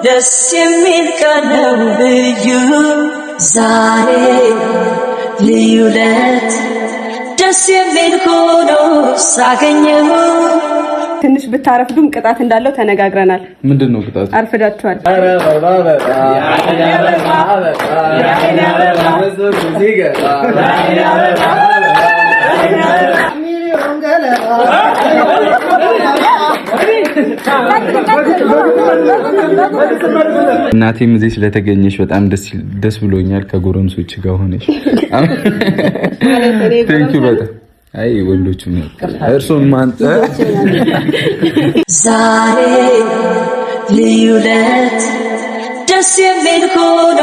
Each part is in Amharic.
ደስ የሚል ቀን ነው ልዩ ዛሬ ልዩ ለት ደስ የሚል ሆኖ ሳገኘው። ትንሽ ብታረፍዱም ቅጣት እንዳለው ተነጋግረናል። ምንድነው ቅጣቱ? አርፍዳችኋል። እናቴም እዚህ ስለተገኘሽ በጣም ደስ ብሎኛል። ከጎረምሶች ጋር ሆነሽ ቴንኪው በጣም አይ ወንዶቹም እርሶን ማንተ ዛሬ ልዩ ለት ደስ የሚል ሆኖ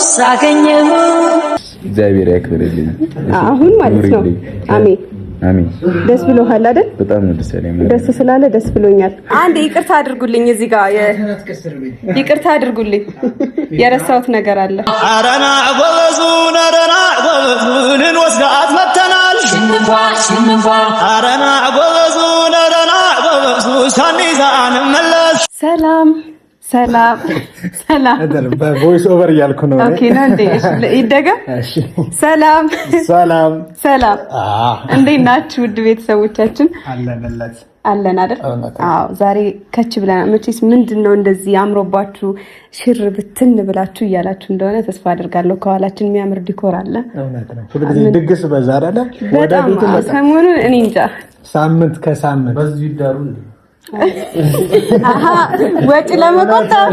ሳገኘው። እግዚአብሔር ያክብርልኝ። አሁን ማለት ነው። አሜን አሜን። ደስ ብሎሃል አይደል? በጣም ነው ደስ ያለኝ። ደስ ስላለ ደስ ብሎኛል። አንድ ይቅርታ አድርጉልኝ፣ እዚህ ጋር ይቅርታ አድርጉልኝ፣ የረሳሁት ነገር አለ። አረና ጎበዙን እንወስዳት መተናል። አረና ጎበዙን ሳንይዛን መለስ። ሰላም ሰላም ሰላም። በቮይስ ኦቨር እያልኩ ነው። ኦኬ ነው እንዴ? ይደገም። ሰላም ሰላም ሰላም። እንዴት ናችሁ ውድ ቤተሰቦቻችን? አለን አይደል? አዎ ዛሬ ከች ብለናል። መቼስ ምንድነው እንደዚህ አምሮባችሁ ሽር ብትን ብላችሁ እያላችሁ እንደሆነ ተስፋ አድርጋለሁ። ከኋላችን የሚያምር ዲኮር አለ። እውነት ነው። ስለዚህ ድግስ በዛ አይደለ? ወደ ቤቱ ሰሞኑን እኔ እንጃ ሳምንት ከሳምንት በዚህ ይዳሩ እንዴ? ወጪ ለመቆጠብ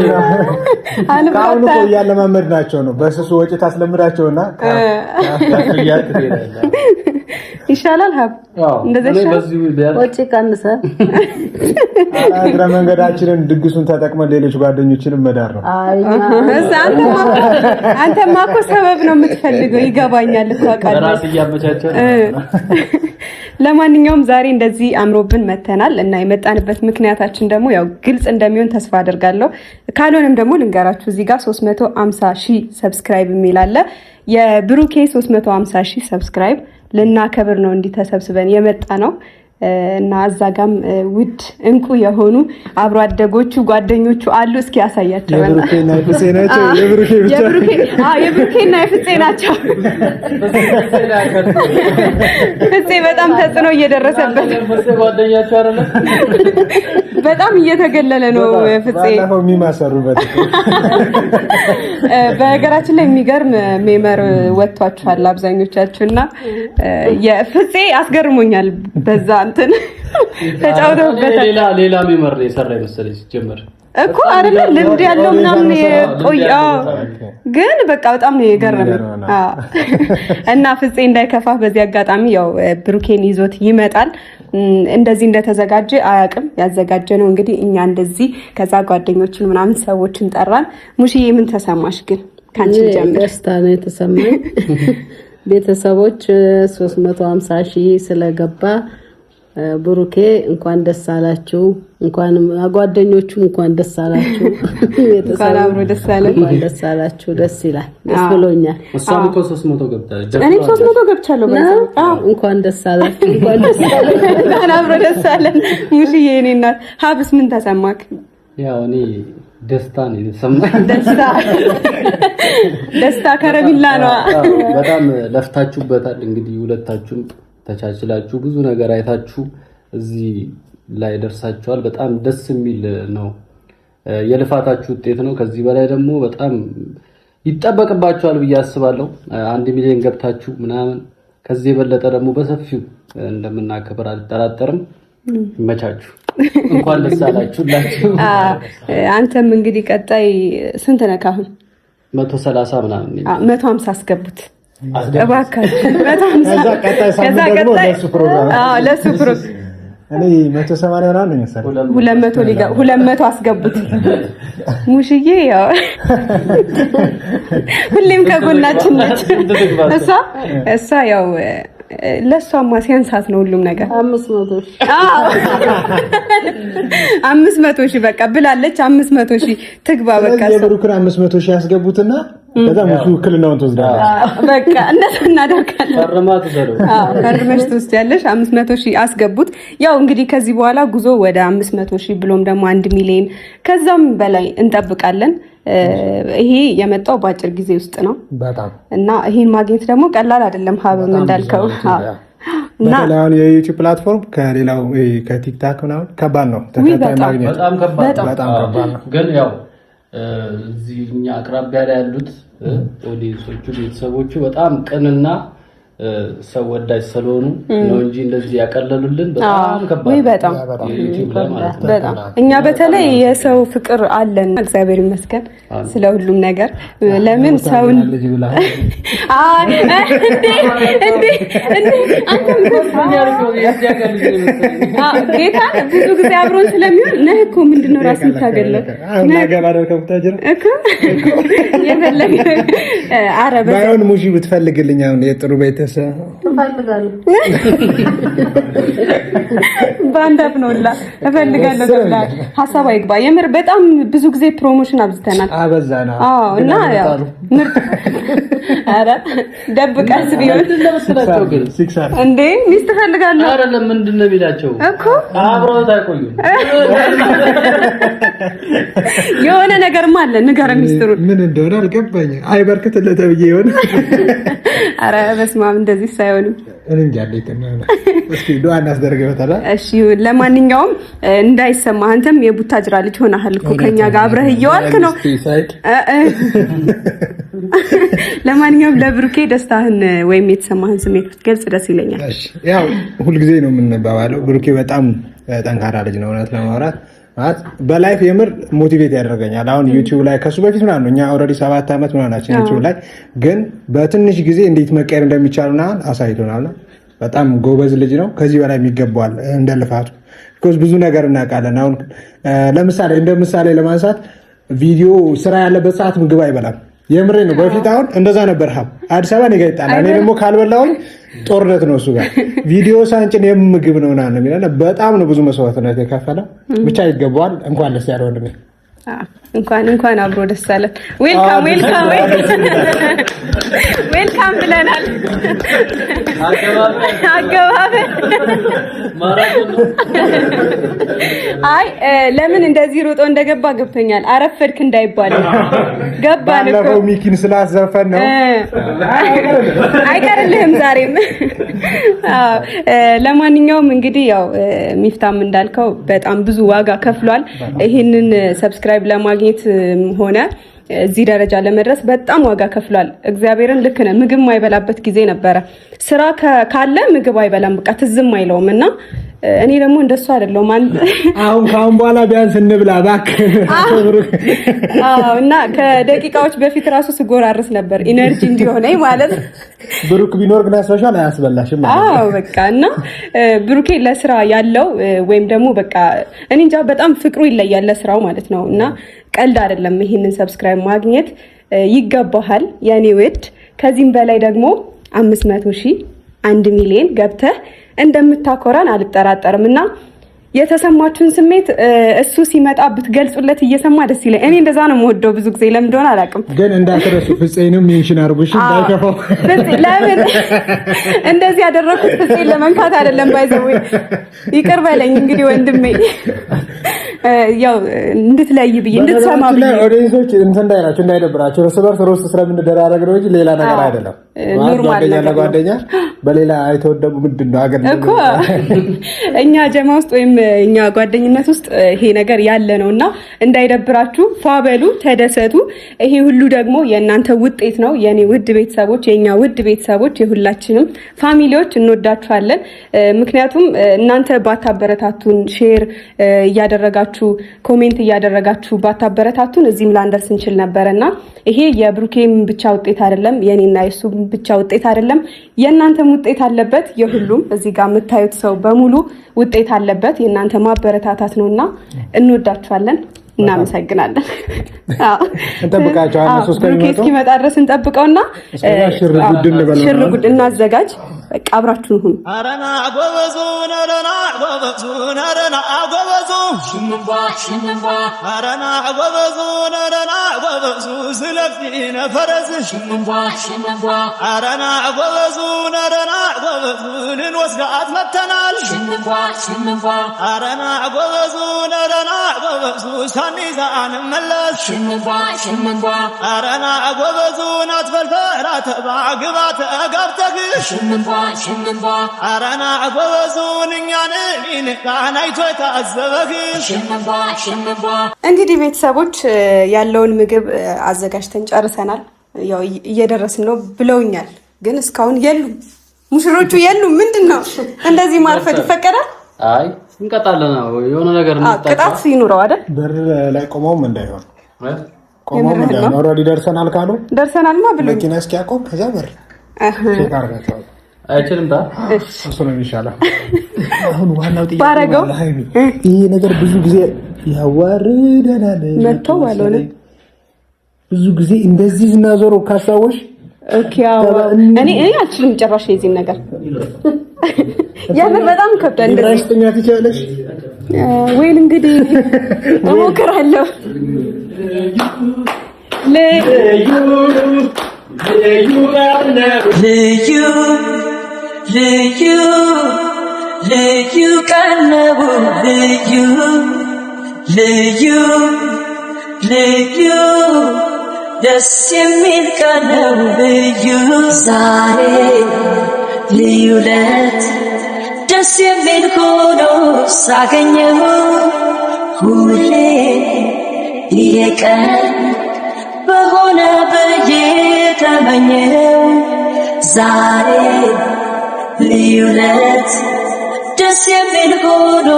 ካሁን እኮ እያለማመድናቸው ነው። በስሱ ወጪ ታስለምዳቸውና ይሻላል። ሀብ እንደዛ ይሻላል። ወጪ ቀንሰ እግረ መንገዳችንን ድግሱን ተጠቅመን ሌሎች ጓደኞችንም መዳር ነው። አንተማ እኮ ሰበብ ነው የምትፈልገው። ይገባኛል እኮ አውቃለሁ። ለማንኛውም ዛሬ እንደዚህ አምሮብን መተናል እና የመጣንበት ምክንያታችን ደግሞ ያው ግልጽ እንደሚሆን ተስፋ አደርጋለሁ። ካልሆነም ደግሞ ልንገራችሁ። እዚህ ጋር 350,000 ሰብስክራይብ የሚል አለ። የብሩኬ 350,000 ሰብስክራይብ ልናከብር ነው እንዲህ ተሰብስበን የመጣ ነው እና እዛጋም ውድ እንቁ የሆኑ አብሮ አደጎቹ ጓደኞቹ አሉ። እስኪ ያሳያቸው። የብሩኬና የፍፄ ናቸው። የብሩኬ ብቻ የብሩኬና የፍፄ ናቸው። ፍፄ በጣም ተጽዕኖ እየደረሰበት ጓደኛቸው አይደለ? በጣም እየተገለለ ነው ፍፄ። ባለፈው የሚማሰሩበት በነገራችን ላይ የሚገርም ሜመር ወጥቷችኋል አብዛኞቻችሁና የፍፄ አስገርሞኛል። በዛ እንትን ተጫውተውበታል። ሌላ ሜመር የሰራ ይመስለኝ ሲጀመር እኮ አይደለ? ልምድ ያለው ምናምን ቆያው ግን በቃ በጣም ነው የገረመኝ። እና ፍፄ እንዳይከፋህ በዚህ አጋጣሚ ያው ብሩኬን ይዞት ይመጣል። እንደዚህ እንደተዘጋጀ አያውቅም። ያዘጋጀነው እንግዲህ እኛ እንደዚህ ከዛ ጓደኞችን ምናምን ሰዎችን ጠራን። ሙሽዬ ምን ተሰማሽ ግን? ካንቺ ጀምር። ደስታ ነው የተሰማኝ። ቤተሰቦች 350,000 ስለገባ ብሩኬ እንኳን ደስ አላችሁ፣ እንኳን ጓደኞቹ እንኳን ደስ አላችሁ፣ እንኳን አብሮ ደስ አለን። እንኳን ደስ አላችሁ። ደስ ይላል። ደስ ብሎኛል። እሷም እኮ 300 ገብታለች። እኔ 300 ገብቻለሁ። እንኳን ደስ አላችሁ፣ እንኳን ደስ አለን፣ እንኳን አብሮ ደስ አለን። ሙሽዬ እኔ እናት ሀብስ ምን ተሰማክ? ያው እኔ ደስታ ነው የተሰማኝ። ደስታ ከረሚላ ነው። በጣም ለፍታችሁበታል። እንግዲህ ሁለታችሁም ተቻችላችሁ ብዙ ነገር አይታችሁ እዚህ ላይ ደርሳችኋል። በጣም ደስ የሚል ነው። የልፋታችሁ ውጤት ነው። ከዚህ በላይ ደግሞ በጣም ይጠበቅባችኋል ብዬ አስባለሁ። 1 ሚሊዮን ገብታችሁ ምናምን ከዚህ የበለጠ ደግሞ በሰፊው እንደምናከብር አልጠራጠርም። ይመቻችሁ። እንኳን ደስ አላችሁላችሁ። አንተም እንግዲህ ቀጣይ ስንት ነህ አሁን? 130 ምናምን 150 አስገቡት እባካችሁ። 150 ከዛ ቀጣይ ሳምንት ደግሞ ለሱ ፕሮግራም ለሱ ፕሮግራም እኔ 180 ምናምን ነው የሚሰራው። 200 አስገቡት። ሙሽዬ ያው ሁሌም ከጎናችን ነች። እሷ ያው ለሷማ ሲያንሳት ነው ሁሉም ነገር። 500,000 በቃ ብላለች። 500,000 ትግባ በቃ። የብሩክን 500,000 ያስገቡትና ከዛ ሙሉ ውክልናውን ትወስዳለች። በቃ እንደዛ እናደርጋለን። ፈርማት ዘሩ ፈርመሽ ትወስጃለሽ። 500,000 አስገቡት። ያው እንግዲህ ከዚህ በኋላ ጉዞ ወደ 500,000 ብሎም ደግሞ 1 ሚሊዮን ከዛም በላይ እንጠብቃለን። ይሄ የመጣው በአጭር ጊዜ ውስጥ ነው በጣም እና ይሄን ማግኘት ደግሞ ቀላል አይደለም። ሀብም እንዳልከው እና የዩቲዩብ ፕላትፎርም ከሌላው ከቲክታክ ምናምን ከባድ ነው ተከታይ ማግኘት በጣም ከባድ ነው። ግን ያው እዚህ እኛ አቅራቢያ ላይ ያሉት ኦዲየንሶቹ ቤተሰቦቹ በጣም ቅንና ሰው ወዳጅ ስለሆኑ ነው እንጂ እንደዚህ ያቀለሉልን በጣም ከባድ በጣም ዩቲዩብ ላይ ማለት ነው። በጣም እኛ በተለይ የሰው ፍቅር አለን እግዚአብሔር ይመስገን ስለ ሁሉም ነገር። ለምን ሰው እንዴ ጌታ ብዙ ጊዜ አብሮን ስለሚሆን ነህ እኮ ምንድነው ራስን ታገለ ነገር አደረከው ታጀረ እኮ የፈለገ አረበ ባይሆን ሙጂ ብትፈልግልኝ አሁን የጥሩ ቤተሰብ እፈልጋለሁ ባንዳብ ነውላ እፈልጋለሁ ተብላ ሐሳብ አይግባ። የምር በጣም ብዙ ጊዜ ፕሮሞሽን አብዝተናል አበዛና እና ያው ምርጥ አረ ደብቀስ ቢሆን ለምትላቸው ግን እንዴ ሚስት እፈልጋለሁ አይደለም ምንድነው ቢላቸው እኮ አብረው ታቆዩ የሆነ ነገርማ አለ ንገረ ሚስጥሩ ምን እንደሆነ አልገባኝ። አይበርክትለት ብዬ ይሆን አረ በስማም እንደዚህ ሳይሆን እንዴ አለይተና እስኪ ዱአ እናስደርገውታላ። እሺ ለማንኛውም እንዳይሰማ አንተም የቡታጅራ ልጅ ሆነሃል እኮ ከኛ ጋር አብረህ እየዋልክ ነው። ለማንኛውም ለብሩኬ ደስታህን ወይም የተሰማህን ስሜት ብትገልጽ ደስ ይለኛል። እሺ ያው ሁልጊዜ ነው የምንባባለው ብሩኬ በጣም ጠንካራ ልጅ ነው። እውነት ለማውራት ማለት በላይፍ የምር ሞቲቬት ያደርገኛል። አሁን ዩቲዩብ ላይ ከሱ በፊት ምናምን እኛ ኦልሬዲ 7 ዓመት ምናምናችን ዩቲዩብ ላይ ግን በትንሽ ጊዜ እንዴት መቀየር እንደሚቻልና አሳይቶናል። በጣም ጎበዝ ልጅ ነው። ከዚህ በላይ የሚገባዋል እንደልፋቱ because ብዙ ነገር እናውቃለን። አሁን ለምሳሌ እንደምሳሌ ለማንሳት ቪዲዮ ስራ ያለበት ሰዓት ምግብ አይበላም። የምሬ ነው። በፊት አሁን እንደዛ ነበር። አዲስ አበባ ነው ይጣላል። እኔ ደግሞ ካልበላሁኝ ጦርነት ነው እሱ ጋር ቪዲዮ ሳንጭን የምግብ ነው እና ነው በጣም ነው ብዙ መስዋዕትነት የከፈለው። ብቻ ይገባዋል። እንኳን ደስ ያለው ወንድሜ። እንኳን አብሮ ደስ አለን። ዌልካም ዌልካም ብለናል። አገባበ አይ ለምን እንደዚህ ሮጦ እንደገባ ገብቶኛል። አረፈድክ እንዳይባል ገባን እኮ ሚኪን ስላዘፈን ነው። አይቀርልህም ዛሬም። ለማንኛውም እንግዲህ ያው ሚፍታም እንዳልከው በጣም ብዙ ዋጋ ከፍሏል። ይሄንን ሰብስክራይብ ለማግኘት ሆነ እዚህ ደረጃ ለመድረስ በጣም ዋጋ ከፍሏል። እግዚአብሔርን ልክ ነህ። ምግብ ማይበላበት ጊዜ ነበረ። ስራ ካለ ምግብ አይበላም፣ በቃ ትዝም አይለውም እና እኔ ደግሞ እንደሱ አይደለም። አሁን ካሁን በኋላ ቢያንስ እንብላ እባክህ። እና ከደቂቃዎች በፊት ራሱ ስጎራርስ ነበር ኢነርጂ እንዲሆነኝ ማለት ብሩክ ቢኖር ግን ያስበሻል አያስበላሽም ማለት ነው። በቃ እና ብሩኬ ለስራ ያለው ወይም ደግሞ በቃ እኔ እንጃ በጣም ፍቅሩ ይለያል ለስራው ማለት ነው እና ቀልድ አይደለም። ይሄንን ሰብስክራይብ ማግኘት ይገባሃል የኔ ውድ። ከዚህም በላይ ደግሞ 500,000 1 ሚሊዮን ገብተህ እንደምታኮራን አልጠራጠርም እና የተሰማችሁን ስሜት እሱ ሲመጣ ብትገልጹለት እየሰማ ደስ ይላል። እኔ እንደዛ ነው የምወደው ብዙ ጊዜ ለምን እንደሆነ አላውቅም። ግን እንዳትረሱ ፍፄንም ሜንሽን አድርጉሽ እንዳይከፋው። ለምን እንደዚህ ያደረኩት ፍፄን ለመንካት አይደለም። ባይዘው ይቅር በለኝ እንግዲህ ወንድሜ፣ ያው እንድትለይ ብዬ እንድትሰማ ብዬ ኦዲየንሶች እንዳይላችሁ እንዳይደብራችሁ እርስ በርስ ሮስት ስለምንደራረግ ነው እንጂ ሌላ ነገር አይደለም። ኖርማል ነው። ጓደኛ በሌላ አይተወደቡ ምንድነው አገር እኮ እኛ ጀማ ውስጥ ወይም እኛ ጓደኝነት ውስጥ ይሄ ነገር ያለ ነውና እንዳይደብራችሁ ፋበሉ፣ ተደሰቱ። ይሄ ሁሉ ደግሞ የእናንተ ውጤት ነው። የኔ ውድ ቤተሰቦች፣ የኛ ውድ ቤተሰቦች፣ የሁላችንም ፋሚሊዎች እንወዳችኋለን። ምክንያቱም እናንተ ባታበረታቱን፣ ሼር እያደረጋችሁ ኮሜንት እያደረጋችሁ ባታበረታቱን እዚህም ላንደርስ እንችል ነበርና ይሄ የብሩኬም ብቻ ውጤት አይደለም፣ የኔና የሱ ብቻ ውጤት አይደለም፣ የእናንተም ውጤት አለበት። የሁሉም እዚህ ጋር የምታዩት ሰው በሙሉ ውጤት አለበት። የእናንተ ማበረታታት ነውና እንወዳችኋለን። እናመሰግናለን። እንጠብቃቸዋለን። እስኪመጣ ድረስ እንጠብቀውና ሽር ጉድ እናዘጋጅ። በቃ አብራችሁን ሁኑ። አረና ጎበዙን አረና ጎበዙን አረና ጎበዙ ሽምባ ሽምባ አረና ጎበዙን አረና ጎበዙ ስለፊነ ፈረስ ሽምባ ሽምባ አረና ጎበዙን አረና ጎበዙን እንወስዳት መተናል ሽምባ ሽምባ አረና ጎበዙን አረና ጎበዙ ሳኒዛን መለስ ሽምባ ሽምባ አረና ጎበዙን አትፈልፈላ ተባ ግባት ገብተህ ሽምባ ሽምባ አረና ጎበዙን እኛን ካናይቶ ታዘበህ ሽምባ ሽምባ። እንግዲህ ቤተሰቦች ያለውን ምግብ አዘጋጅተን ጨርሰናል። ያው እየደረስን ነው ብለውኛል፣ ግን እስካሁን የሉም ሙሽሮቹ የሉም። ምንድነው እንደዚህ ማርፈድ ይፈቀዳል? አይ እንቀጣለን። የሆነ ነገር ቅጣት ይኑረው አይደል? በር ላይ ቆመውም እንዳይሆን ቆመውም እንዳይሆን ኦልሬዲ ደርሰናል ካሉ ደርሰናልማ ብሎ መኪና እስኪያቆም ከዛ በር ሲካርጋቸው አይችልም ታ እሱ ነው የሚሻለው። አሁን ዋናው ጥያቄ ይሄ ነገር ብዙ ጊዜ ያዋርደናል። መጥተው ባልሆነ ብዙ ጊዜ እንደዚህ ዝናዞሮ ካሳወሽ ኦኬ። እኔ አልችልም ጭራሽ የዚህን ነገር የምር በጣም ከብዳል። እንደዚህ ራስተኛ ትችላለሽ ወይ? እንግዲህ እሞክራለሁ። ልዩ ቀን ነው ልዩ ደስ የሚል ቀን ነው ልዩ ዛሬ ልዩ ለት ደስ የሚል ሆኖ ሳገኘው ሁሌ ይሄ ቀን በሆነ ብዬ ተመኘው ዛሬ ልዩ ለት ደስ የሚል ሆኖ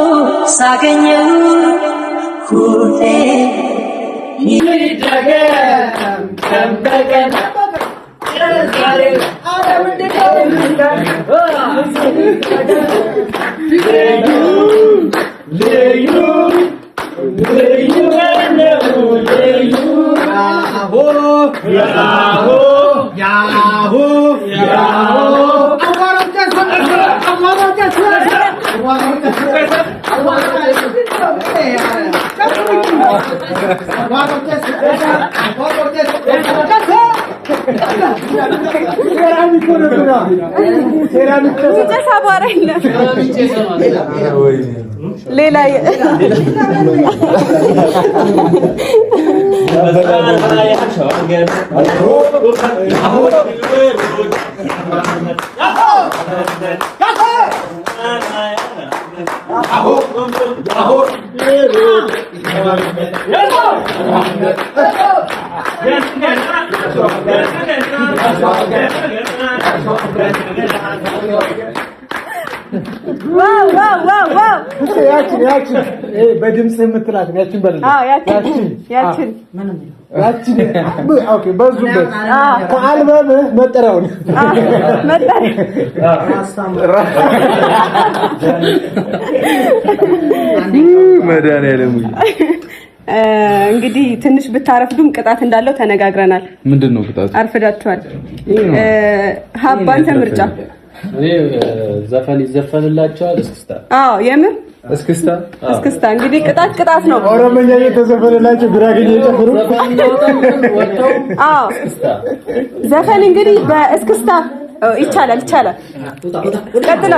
ሳገኘው ሁሌ ይደገም ተንበቀን ዛሬ ሌላ ያችን በድምጽ የምትላት ያችን በል ያችን ኦኬ። በዙበት ከአልበምህ መጠሪያውን መድኃኒዓለም እንግዲህ ትንሽ ብታረፍዱም ቅጣት እንዳለው ተነጋግረናል። ምንድነው ቅጣቱ? አርፍዳችኋል። ሀባንተ ምርጫ እኔ ዘፈን ይዘፈንላቸዋል። እስክስታ የምር እስክስታ እንግዲህ ቅጣት ነው። ኦሮሞኛ የተዘፈነላቸው ጉራጌኛ የጨፍሩ ዘፈን እንግዲህ በእስክስታ ይቻላል። ቀጥላ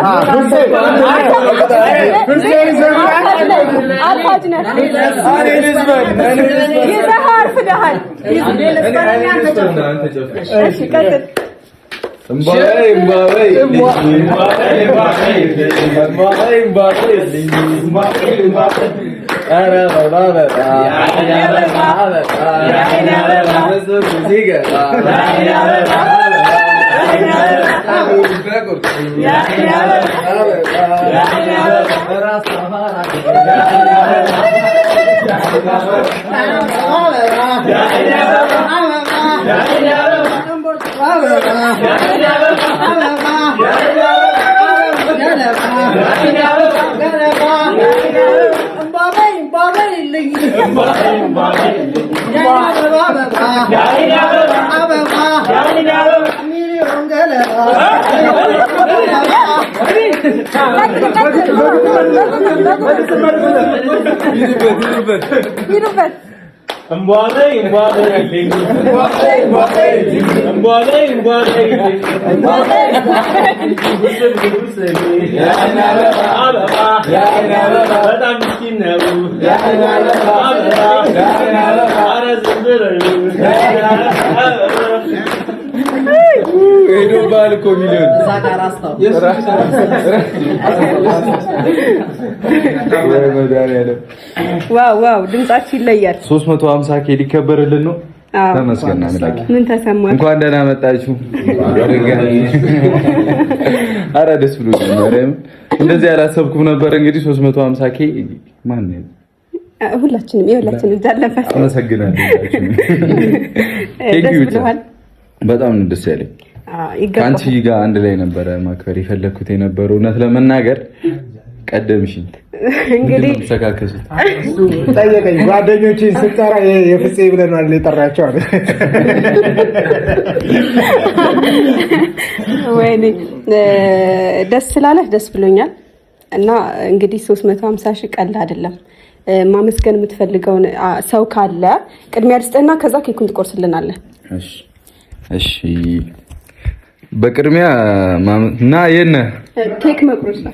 ዋው ድምጻችሁ ይለያል። 350 ኬ ሊከበርልን ነው። ተመስገን አምላክ። ምን ተሰማችሁ? እንኳን ደህና መጣችሁ። አረ ደስ ብሎኛል። እንደዚህ ያላሰብኩም ነበር። እንግዲህ 350 ኬ ማን ነው? ሁላችንም እንዳለፈ አመሰግናለሁ። በጣም ነው ደስ ያለኝ። ከአንቺ ጋር አንድ ላይ ነበረ ማክበር የፈለኩት የነበረው። እውነት ለመናገር ቀደምሽኝ። እንግዲህ ተካከሱት ጠየቀኝ። ጓደኞቼን ስጠራ የፍፄ ብለን ማለት የጠራቸው አለ። ወይኔ ደስ ስላለህ ደስ ብሎኛል። እና እንግዲህ 350 ሺህ ቀላል አይደለም። ማመስገን የምትፈልገውን ሰው ካለ ቅድሚያ ልስጥና ከዛ ኬኩን ትቆርስልናለህ። እሺ በቅድሚያ ኬክ መቁረስ ነው።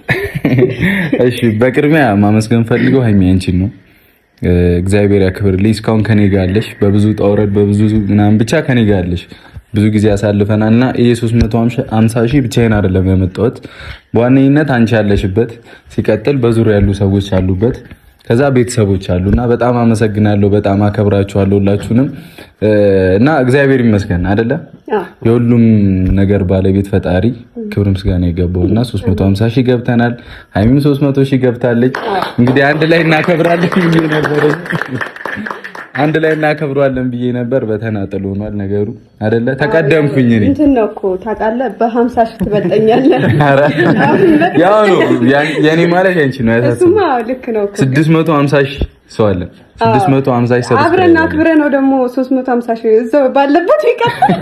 እሺ በቅድሚያ ማመስገን ፈልገው ሀይሚ አንቺን ነው። እግዚአብሔር ያክብርልኝ። እስካሁን ከኔ ጋር አለሽ፣ በብዙ ጣውረድ በብዙ ምናምን ብቻ ከኔ ጋር አለሽ። ብዙ ጊዜ ያሳልፈናልና ይሄ 350 ሺህ ብቻዬን አይደለም ያመጣሁት። በዋነኝነት አንቺ ያለሽበት፣ ሲቀጥል በዙሪያ ያሉ ሰዎች አሉበት፣ ከዛ ቤተሰቦች አሉና በጣም አመሰግናለሁ። በጣም አከብራችኋለሁ ሁላችሁንም እና እግዚአብሔር ይመስገን አይደለ? የሁሉም ነገር ባለቤት ፈጣሪ ክብር ምስጋና ይገባውና 350 ሺህ ገብተናል። ሀይሚም 300 ሺህ ገብታለች። እንግዲህ አንድ ላይ እናከብራለን ብዬ ነበር አንድ ላይ እናከብራለን ብዬ ነበር። በተናጠል ሆኗል ነገሩ አይደለ? ተቀደምኩኝ እኔ እንትን ነው እኮ ታውቃለህ። በ50 ሺህ ትበልጠኛለህ። ያው ነው የኔ ማለት ያንቺ ነው። እሱማ ልክ ነው እኮ 650 ሺህ ሰው አለ። 650 ሺህ አብረን አክብረን ነው ደግሞ 350 ሺህ እዛው ባለበት ይቀጥል።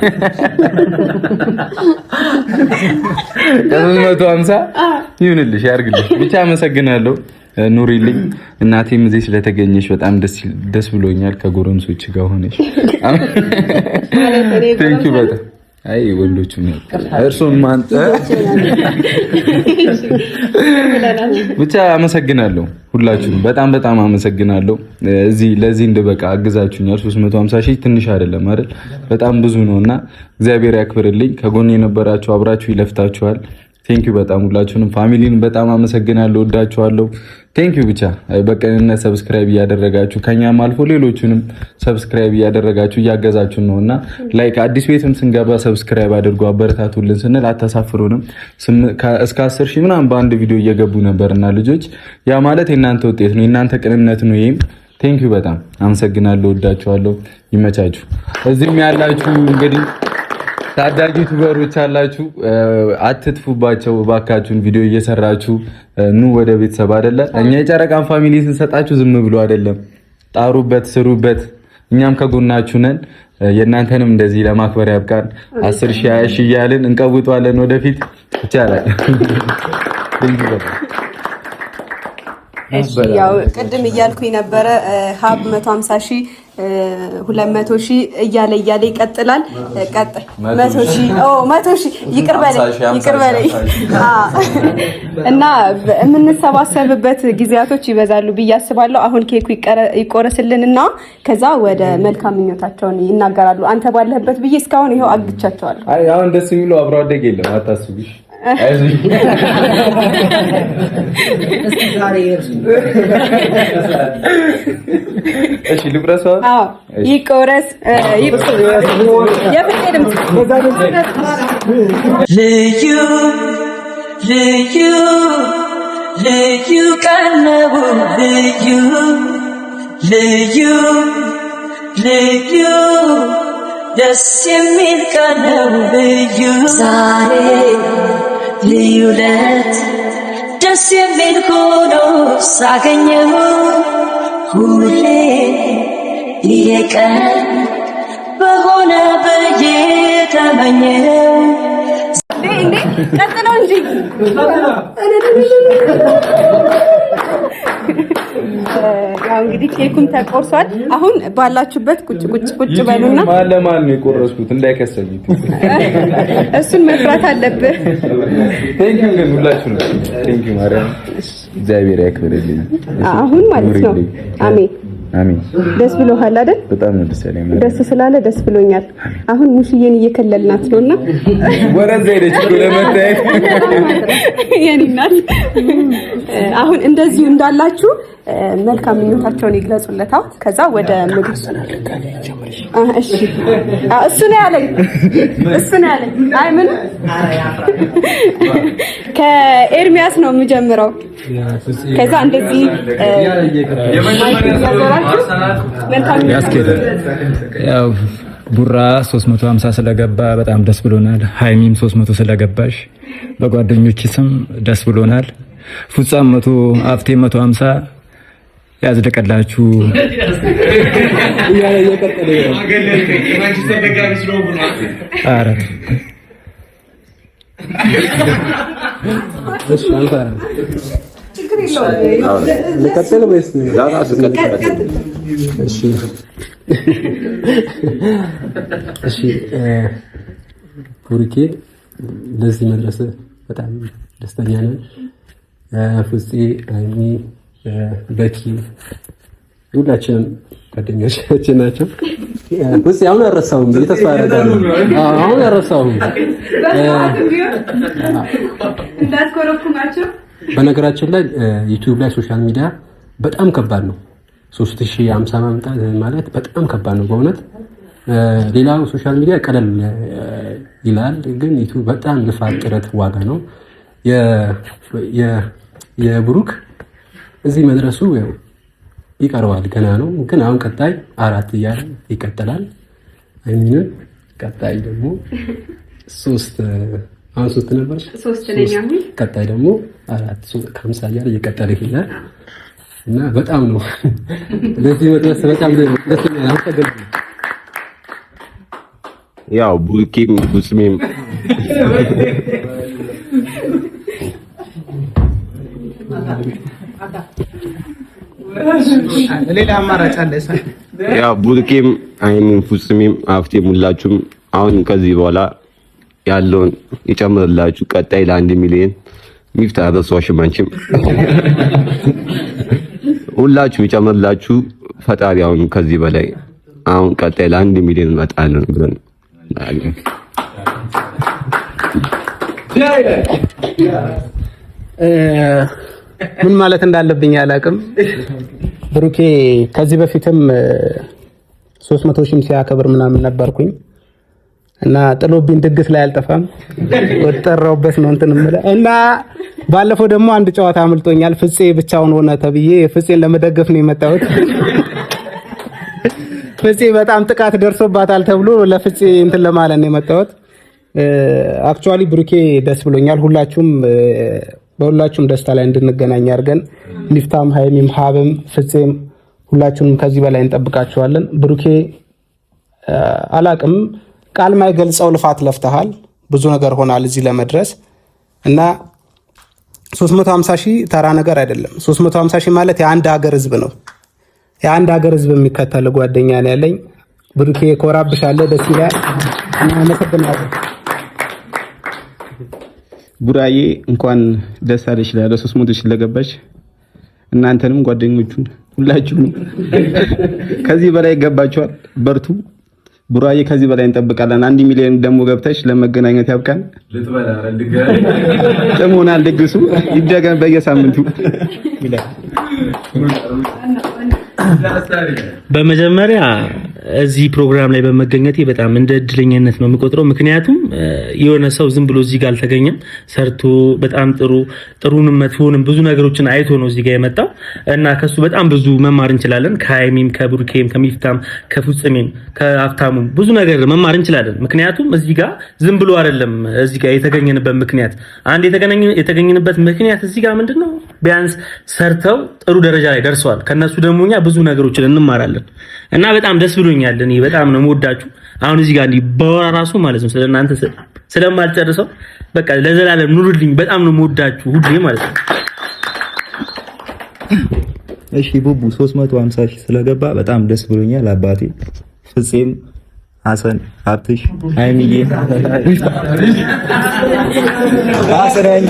350 ይሁንልሽ፣ ያርግልሽ። ብቻ አመሰግናለሁ። ኑሪልኝ። እናቴም እዚህ ስለተገኘሽ በጣም ደስ ብሎኛል። ከጎረምሶች ጋር ሆነሽ ቴንክ ዩ በጣም አይ ወንዶቹ ነው እርሱን ማንተ ብቻ አመሰግናለሁ። ሁላችሁም በጣም አመሰግናለሁ። ለዚህ እንደበቃ አግዛችሁኛል። 350 ሺህ ትንሽ አይደለም አይደል? በጣም ብዙ ነውና እግዚአብሔር ያክብርልኝ። ከጎን የነበራችሁ አብራችሁ ይለፍታችኋል። ቴንክ ዩ በጣም ሁላችሁንም። ፋሚሊን በጣም አመሰግናለሁ። ወዳችኋለሁ። ቴንክ ዩ ብቻ በቀንነት ሰብስክራይብ እያደረጋችሁ ከኛም አልፎ ሌሎችንም ሰብስክራይብ እያደረጋችሁ እያገዛችሁን ነውና ላይክ አዲስ ቤትም ስንገባ ሰብስክራይብ አድርጉ፣ አበረታቱልን ስንል አታሳፍሩንም። እስከ 10 ሺህ ምናምን በአንድ ቪዲዮ እየገቡ ነበርና ልጆች ያ ማለት የእናንተ ውጤት ነው፣ የእናንተ ቅንነት ነው። ይሄም ቴንክ ዩ በጣም አመሰግናለሁ። ወዳችኋለሁ። ይመቻችሁ። እዚህም ያላችሁ እንግዲህ ታዳጊ ዩቲዩበሮች አላችሁ፣ አትጥፉባቸው እባካችሁን። ቪዲዮ እየሰራችሁ ኑ ወደ ቤተሰብ አይደለ? እኛ የጨረቃን ፋሚሊ ስንሰጣችሁ ዝም ብሎ አይደለም። ጣሩበት፣ ስሩበት። እኛም ከጎናችሁ ነን። የእናንተንም እንደዚህ ለማክበር ያብቃን። 10 ሺህ 20 ሺህ እያልን እንቀውጧለን። ወደፊት ይቻላል። እሺ ያው ቅድም እያልኩኝ ነበረ ሀብ 150 ሺህ 200 ሺህ እያለ ይቀጥላል። ቀጥል 100 ሺህ ይቅር በለኝ እና የምንሰባሰብበት ጊዜያቶች ይበዛሉ ብዬ አስባለሁ። አሁን ኬኩ ይቆረስልንና ከዛ ወደ መልካም ምኞታቸውን ይናገራሉ። አንተ ባለህበት ብዬ እስካሁን ይሄው አግቻቸዋለሁ። አይ አሁን ደስ የሚለው አብሮ አደግ የለም፣ አታስቢሽ። እሺ ልብረሳ ይቆረስ ልዩ ቀን ነው ልዩ ደስ የሚል ቀን ነው ልዩ ዛሬ ልዩ ለት ደስ የሚል ሆኖ ሳገኘው ሁሌ ይሄ ቀን በሆነ ብዬ ተመኘው። እንዴ ቀጥለው እንጂ ያው እንግዲህ ኬኩም ተቆርሷል። አሁን ባላችሁበት ቁጭ በሉና ለማን ነው የቆረስኩት እንዳይከሰኝ እሱን መስራት አለብህ። ቴንኪው ግን ሁላችሁም ቴንኪው ማርያም እግዚአብሔር ያክብርልኝ። አሁን ማለት ነው አሜን አሜን። ደስ ብሎሃል አይደል? በጣም ደስ ያለኝ ደስ ስላለ ደስ ብሎኛል። አሁን ሙሽዬን እየከለልናት ነውና ወረዘ ሄደች ለመታየት የኔ እናት አሁን እንደዚሁ እንዳላችሁ መልካም ምኞታቸውን ይግለጹለታው። ከዛ ወደ ምግብ እሺ እሱ ነው ያለኝ አይ ምን ከኤርሚያስ ነው የምጀምረው። ከዛ እንደዚህ ያው ቡራ 350 ስለገባ በጣም ደስ ብሎናል። ሃይሚም 300 ስለገባሽ በጓደኞች ስም ደስ ብሎናል። ፉጻም 100 አፍቴ 150 ያዝደቀላችሁ አረ ቡሩኬ ለዚህ መድረስ በጣም ደስተኛ ነን። ፍፄ፣ ሃይሚ፣ በኪ ሁላችንም ጓደኞቻችን ናቸው። ፍፄ አሁን አልረሳሁም ብዬ ተስፋ አደርጋለሁ። አሁን አልረሳሁም። በነገራችን ላይ ዩቲዩብ ላይ ሶሻል ሚዲያ በጣም ከባድ ነው። 3050 ማምጣት ማለት በጣም ከባድ ነው በእውነት። ሌላው ሶሻል ሚዲያ ቀለል ይላል፣ ግን ዩቲዩብ በጣም ልፋት፣ ጥረት፣ ዋጋ ነው። የብሩክ እዚህ መድረሱ ያው ይቀርባል፣ ገና ነው። ግን አሁን ቀጣይ 4 እያለ ይቀጥላል። አይሚንም ቀጣይ ደግሞ 3 አሁን 3 ነበር 3 ነኝ አሁን ቀጣይ ደግሞ 4 ከ50 እያለ እየቀጠለ ይላል እና በጣም ነው ለዚህ መድረስ በጣም ደስ ይላል። ያው ቡሩኬም ፍጹሜም ሌላ አማራጭ አለ። ያው ቡሩኬም ሃይሚም ፍጹሜም አፍቴም ሁላችሁም አሁን ከዚህ በኋላ ያለውን ይጨምርላችሁ። ቀጣይ ለ1 ሚሊዮን ሚፍታ አደረሷሽም አንቺም ሁላችሁም ይጨምርላችሁ። ፈጣሪ አሁን ከዚህ በላይ አሁን ቀጣይ ለ1 ሚሊዮን መጣለን ብለን ምን ማለት እንዳለብኝ አላውቅም። ብሩኬ ከዚህ በፊትም 300 ሺህ ሲያከብር ምናምን ነበርኩኝ እና ጥሎብኝ ድግስ ላይ አልጠፋም ወጠራውበት ነው እንትን እና ባለፈው ደግሞ አንድ ጨዋታ አምልጦኛል። ፍፄ ብቻውን ሆነ ተብዬ ፍፄን ለመደገፍ ነው የመጣሁት። ፍፄ በጣም ጥቃት ደርሶባታል ተብሎ ለፍፄ እንትን ለማለት ነው የመጣሁት። አክቹአሊ ብሩኬ ደስ ብሎኛል። ሁላችሁም በሁላችሁም ደስታ ላይ እንድንገናኝ አድርገን ሊፍታም፣ ሃይሚም፣ ሀብም፣ ፍፄም ሁላችሁንም ከዚህ በላይ እንጠብቃችኋለን። ብሩኬ አላቅም ቃል ማይገልጸው ልፋት ለፍተሃል። ብዙ ነገር ሆናል እዚህ ለመድረስ እና 350 ሺህ ተራ ነገር አይደለም። 350 ሺህ ማለት የአንድ ሀገር ህዝብ ነው። የአንድ ሀገር ህዝብ የሚከተል ጓደኛ ነው ያለኝ። ብሩኬ ኮራብሻለሁ። ደስ ይላል። እናመሰግናለን። ቡራዬ እንኳን ደስ አለሽ ላለ 300 ሺህ ለገባሽ እናንተንም ጓደኞቹን ሁላችሁም ከዚህ በላይ ይገባችኋል። በርቱ። ቡራዬ ከዚህ በላይ እንጠብቃለን። 1 ሚሊዮን ደግሞ ገብተሽ ለመገናኘት ያብቃን። ጥሙን አልደግሱ ይደገም በየሳምንቱ። በመጀመሪያ እዚህ ፕሮግራም ላይ በመገኘቴ በጣም እንደ እድለኛነት ነው የሚቆጥረው። ምክንያቱም የሆነ ሰው ዝም ብሎ እዚህ ጋር አልተገኘም። ሰርቶ በጣም ጥሩንም መጥፎንም ብዙ ነገሮችን አይቶ ነው እዚህ ጋር የመጣው እና ከሱ በጣም ብዙ መማር እንችላለን። ከሃይሚም፣ ከብሩኬም፣ ከሚፍታም፣ ከፍጹሜም፣ ከአፍታሙም ብዙ ነገር መማር እንችላለን። ምክንያቱም እዚህ ጋር ዝም ብሎ አይደለም እዚህ ጋር የተገኘንበት ምክንያት አንድ የተገኘንበት ምክንያት እዚህ ጋር ምንድነው ቢያንስ ሰርተው ጥሩ ደረጃ ላይ ደርሰዋል። ከነሱ ደግሞ እኛ ብዙ ነገሮችን እንማራለን እና በጣም ደስ ብሎኛል። እኔ በጣም ነው የምወዳችሁ። አሁን እዚህ ጋር እንዲህ ባወራ ራሱ ማለት ነው ስለናንተ ስለማልጨርሰው በቃ ለዘላለም ኑሩልኝ። በጣም ነው የምወዳችሁ ሁሌ ማለት ነው። እሺ ቡቡ 350 ሺህ ስለገባ በጣም ደስ ብሎኛል። አባቴ ፍፄም፣ ሐሰን፣ ሀብትሽ፣ አይሚዬ አስረኝ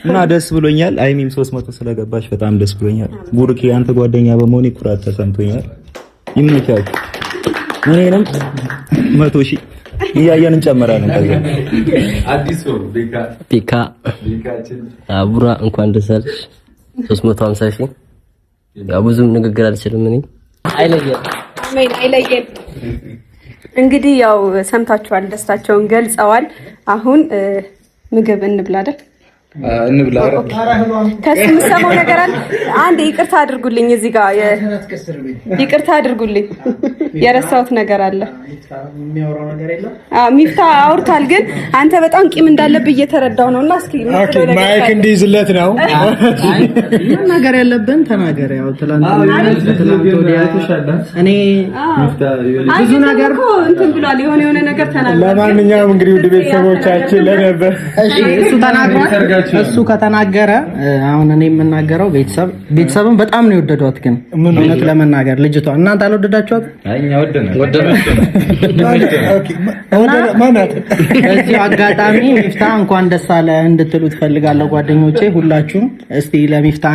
እና ደስ ብሎኛል። አይሚም 300 ስለገባሽ በጣም ደስ ብሎኛል። ቡርኪ አንተ ጓደኛ በመሆኔ ኩራት ተሰምቶኛል። ይመቻችሁ። እኔንም 100 ሺህ እያየን እንጨምራለን። አዲስ ነው ፒካ አቡራ እንኳን ደስ አለሽ 350 ሺህ። ያው ብዙም ንግግር አልችልም እኔ አይለየን። እንግዲህ ያው ሰምታችኋል፣ ደስታቸውን ገልጸዋል። አሁን ምግብ እንብላ አይደል? እንብላ። ከስምሰማው ነገር አለ። አንድ ይቅርታ አድርጉልኝ፣ እዚህ ጋር ይቅርታ አድርጉልኝ፣ የረሳሁት ነገር አለ። ሚፍታ አውርታል፣ ግን አንተ በጣም ቂም እንዳለብህ እየተረዳው ነውና እስኪ ማይክ እንዲይዝለት ነው ነገር ያለብን ተናገር። ያው ትላንት ወዲያ እኔ ብዙ ነገር እንትን ብሏል፣ የሆነ ነገር ተናግሯል። ለማንኛውም እንግዲህ ውድ ቤተሰቦቻችን ለነበር እሺ እሱ ተናግሯል። እሱ ከተናገረ አሁን እኔ የምናገረው ቤተሰብን በጣም ነው የወደዷት። ግን ምን እውነት ለመናገር ልጅቷ እናንተ አልወደዳችኋት? አይኛ ወደናል። በዚህ አጋጣሚ ሚፍታ እንኳን ደስ አለ እንድትሉ ትፈልጋለሁ ጓደኞቼ ሁላችሁም። እስቲ ለሚፍታ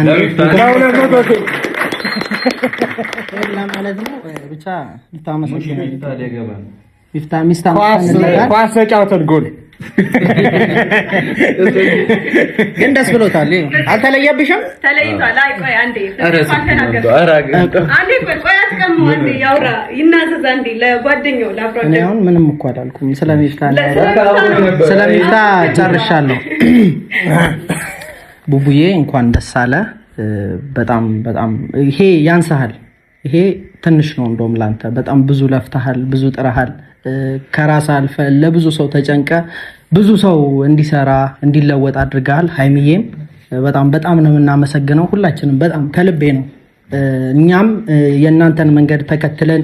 ማለት ነው ብቻ ሚፍታ ሚስታ ኳስ ተጫውተን ጎል ግን ደስ ብሎታል። አልተለየብሽም? ተለይቷል። አይ ቆይ አንዴ ቆይ አትቀሙ። አንዴ ያውራ ይናዘዝ አንዴ ለጓደኛው ለአብራቸው። እኔ አሁን ምንም እኮ አላልኩም። ስለሚፍታ ጨርሻለሁ። ቡቡዬ እንኳን ደስ አለ። በጣም ይሄ ያንሳሃል። ይሄ ትንሽ ነው እንደውም ላንተ። በጣም ብዙ ለፍተሃል፣ ብዙ ጥረሃል። ከራስ አልፈ ለብዙ ሰው ተጨንቀ ብዙ ሰው እንዲሰራ እንዲለወጥ አድርገሃል። ሃይሚዬም በጣም ነው የምናመሰግነው። ሁላችንም በጣም ከልቤ ነው። እኛም የእናንተን መንገድ ተከትለን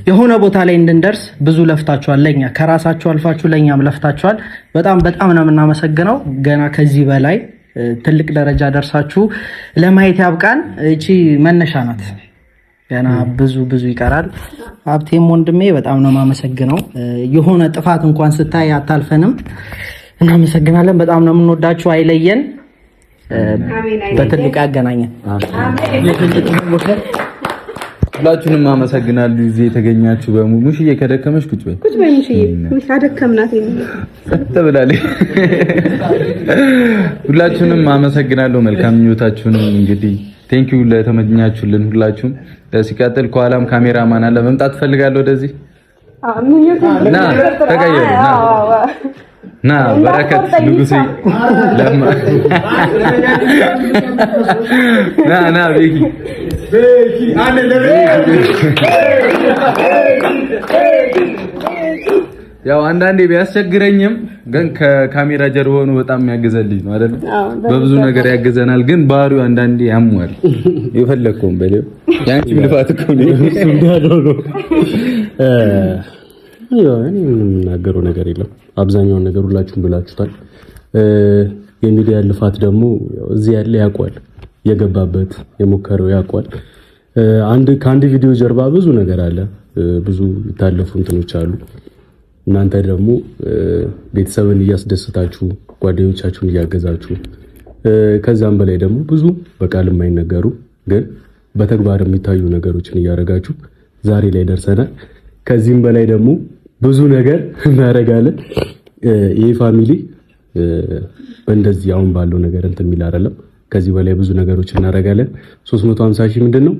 የሆነ ቦታ ላይ እንድንደርስ ብዙ ለፍታችኋል። ለኛ ከራሳችሁ አልፋችሁ ለኛም ለፍታችኋል። በጣም ነው የምናመሰግነው። ገና ከዚህ በላይ ትልቅ ደረጃ ደርሳችሁ ለማየት ያብቃን። እቺ መነሻ ናት። ገና ብዙ ይቀራል። ሀብቴም ወንድሜ በጣም ነው የማመሰግነው። የሆነ ጥፋት እንኳን ስታይ አታልፈንም። እናመሰግናለን። በጣም ነው የምንወዳችሁ። አይለየን፣ በትልቅ ያገናኘን። ሁላችሁንም አመሰግናለሁ። እዚህ የተገኛችሁ በሙሉ ሙሽዬ ከደከመሽ ቁጭ በይ ሙሽዬ አደከምናት ተብላለች። ሁላችሁንም አመሰግናለሁ። መልካም ምኞታችሁንም እንግዲህ ቴንኪው ለተመኛችሁልን ሁላችሁም። ሲቀጥል ከኋላም ካሜራማን አለ። መምጣት ፈልጋለሁ ወደዚህ ና ተቀየሩ ና በረከት ንጉሴ ለማ ና ቤኪ አንዴ ያው አንዳንዴ ቢያስቸግረኝም ግን ከካሜራ ጀርባ ሆኖ በጣም የሚያገዘልኝ ነው አይደል? በብዙ ነገር ያገዘናል። ግን ባህሪው አንዳንዴ ያሟል። የፈለከውን በለው ያንቺ ልፋት እኮ ነው እሱ እንዳለው ነው። እኔ ምንም የምናገረው ነገር የለም። አብዛኛውን ነገር ሁላችሁም ብላችሁታል። የሚዲያ ልፋት ደግሞ እዚህ ያለ ያውቃል፣ የገባበት የሞከረው ያውቃል። ከአንድ ቪዲዮ ጀርባ ብዙ ነገር አለ፣ ብዙ የታለፉ እንትኖች አሉ። እናንተ ደግሞ ቤተሰብን እያስደስታችሁ ጓደኞቻችሁን እያገዛችሁ ከዛም በላይ ደግሞ ብዙ በቃል የማይነገሩ ግን በተግባር የሚታዩ ነገሮችን እያደረጋችሁ ዛሬ ላይ ደርሰናል። ከዚህም በላይ ደግሞ ብዙ ነገር እናደርጋለን። ይሄ ፋሚሊ በእንደዚህ አሁን ባለው ነገር እንትን የሚል አይደለም። ከዚህ በላይ ብዙ ነገሮች እናደርጋለን። 350 ሺህ ምንድነው?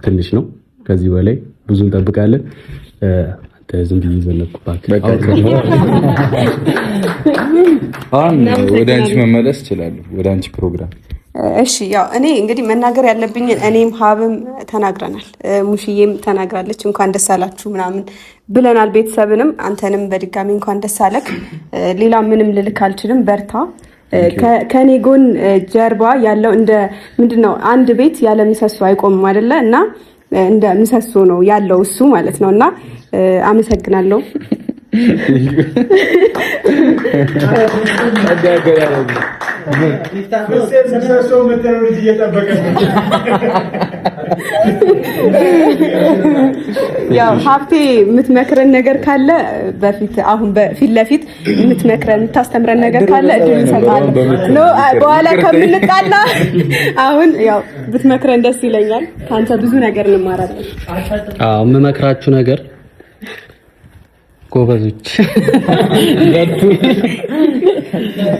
ትንሽ ነው። ከዚህ በላይ ብዙ እንጠብቃለን። ዝም ብዬ ዘለኩባት። አሁን ወደ አንቺ መመለስ እችላለሁ፣ ወደ አንቺ ፕሮግራም። እሺ ያው እኔ እንግዲህ መናገር ያለብኝ እኔም ሀብም ተናግረናል፣ ሙሽዬም ተናግራለች። እንኳን ደስ አላችሁ ምናምን ብለናል። ቤተሰብንም አንተንም በድጋሚ እንኳን ደስ አለክ። ሌላ ምንም ልልክ አልችልም። በርታ። ከኔ ጎን ጀርባ ያለው እንደ ምንድነው አንድ ቤት ያለ ምሰሶ አይቆምም አይደለ? እና እንደ ምሰሶ ነው ያለው እሱ ማለት ነውና አመሰግናለሁ። ያው ሀብቴ የምትመክረን ነገር ካለ አሁን በፊት ለፊት የምትመክረን የምታስተምረን ነገር ካለ እድል እንሰጣለን። በኋላ ከምንጣላ አሁን ያው ብትመክረን ደስ ይለኛል። ካንተ ብዙ ነገር እንማራለን። የምመክራችሁ ነገር ጎበዞች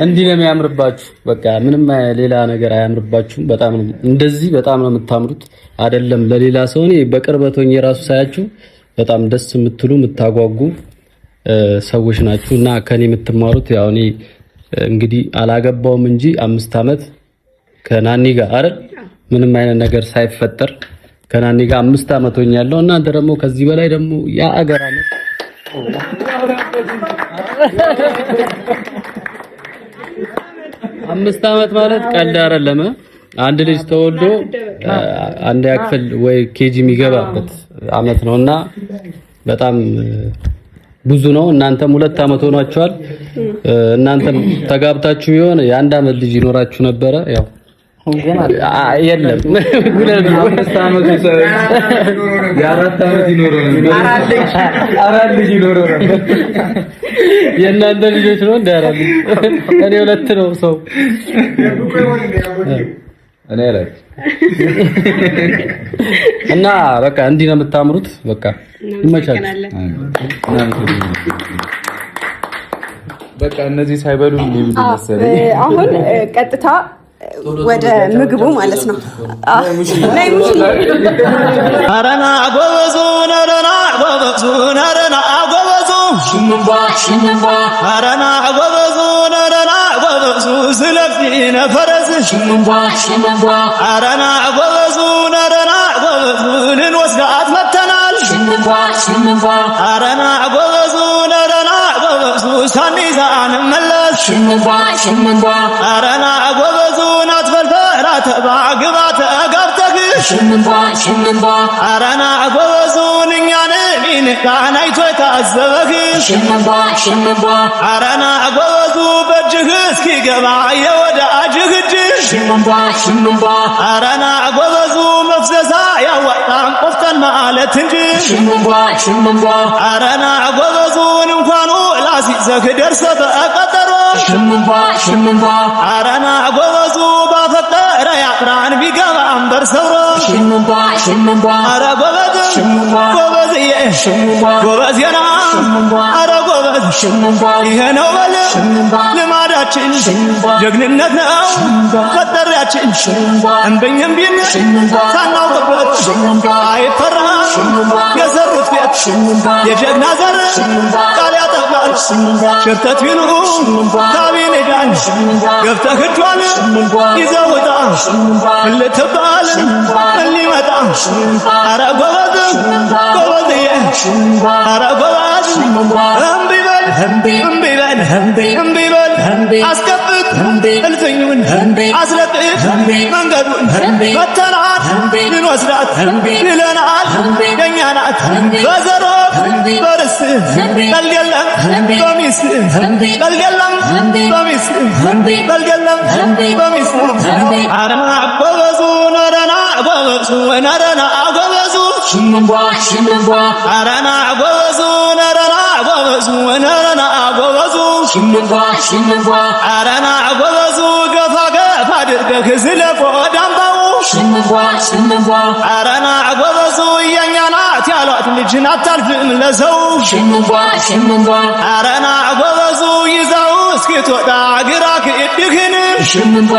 እንዲህ ነው የሚያምርባችሁ። በቃ ምንም ሌላ ነገር አያምርባችሁም። በጣም እንደዚህ በጣም ነው የምታምሩት። አይደለም ለሌላ ሰው እኔ በቅርበት ሆኜ ራሱ ሳያችሁ በጣም ደስ የምትሉ የምታጓጉ ሰዎች ናችሁና ከኔ የምትማሩት ያው እኔ እንግዲህ አላገባውም እንጂ 5 አመት ከናኒ ጋር አይደል ምንም አይነት ነገር ሳይፈጠር ከናኒ ጋር 5 አመት ሆኛለሁ። እናንተ ደግሞ ከዚህ በላይ ደግሞ ያ አገር አመት 5 አመት ማለት ቀልድ አይደለም። አንድ ልጅ ተወልዶ አንድ ያክፍል ወይ ኬጂ የሚገባበት አመት ነውና በጣም ብዙ ነው። እናንተም 2 አመት ሆኗችኋል። እናንተም ተጋብታችሁ ቢሆን የ1 አመት ልጅ ይኖራችሁ ነበረ። ያው የለም 5 አመት የ4 አመት ይኖረው ነበር። 4 ልጅ ይኖረው ነበር። የእናንተ ልጆች ነው እንደ አራት እኔ 2 ነው ሰው እኔ ላይ እና በቃ እንዲህ ነው የምታምሩት። በቃ ይመቻችሁ። በቃ እነዚህ ሳይበሉ ሊብሉ መሰለኝ። አሁን ቀጥታ ወደ ምግቡ ማለት ነው። ነይ ሙሽ አረና ጎበዙ ነረና ጎበዙ ነረና ጎበዙ ሽምባ አረና ጎበዙ ነረና ጎበዙ ስለፊነ ፈረስ ሽምባ አረና ጎበዙ ነረና ጎበዙ ልንወስዳት መተናል ሽምባ አረና ጎበዙ ነረና ጎበዙ ሳንይዛን መለስ ሽምባ አረና ጎበዙ ናትፈልፈራ ተባግባተ ገብተህ ሽምባ አረና ጎበዙን እኛንን ይንቃን አይቶ የታዘበህ ሽምባ አረና ጎበዙ በእጅህ እስኪገባ የወዳጅህ እጅ ሽምባ አረና ጎበዙ መፍዘዛ ያዋጣን ቆፍጠን ማለት እንጂ ሽምባ አረና ጎበዙን እንኳኑ ላሲዘህ ደርሰ በቀጠሮ ሽምባ አረና ጎበዙ ባፈጠረ ያጥራን ቢገባም በርሰውሮ ሽምባ አረ ጎበዝ ጎበዝዬ ጎበዝየና አረ ጎበዝ ይሄ ነው በል ልማዳችን ጀግንነት ነው ፈጠሪያችን እንብኝም ቢል ሳናውቅበት አይፈራ የሰሩት ቤት የጀግና ዘር ቃል ያጠፋል ሸርተት ቢሉ ካቢኔዳን ገብተህ እጇን ይዘውጣ ልትባል ሊመጣ አረ ጎበዝ ጎበዝዬ አረ ጎበዝ እምቢ በል አስከፍት እልፍኙን አስረቅቅ መንገዱን ፈተናት ልንወስዳት ልለናል የእኛ ናት በዘሮ በርስ ቀልድ የለም በሚስ ቀልድ የለም በሚስ ቀልድ የለም በሚስ አረና ጎበዙ ነረና ጎበዙ ነረና ጎበዙ ሽምባ አረና ጎበዙ ነረና ጎበዙ ነረና ጎበዙ ሽምባ አረና ጎበዙ ገፋ ገፋ አድርገህ ስለቆ ዳምባው ሽምባ አረና ጎበዙ የእኛ ናት ያሏት ልጅን አታልፍም ለሰው ሽምባ አረና ጎበዙ ይዛው እስኪትወጣ ግራ ክድህን ሽምባ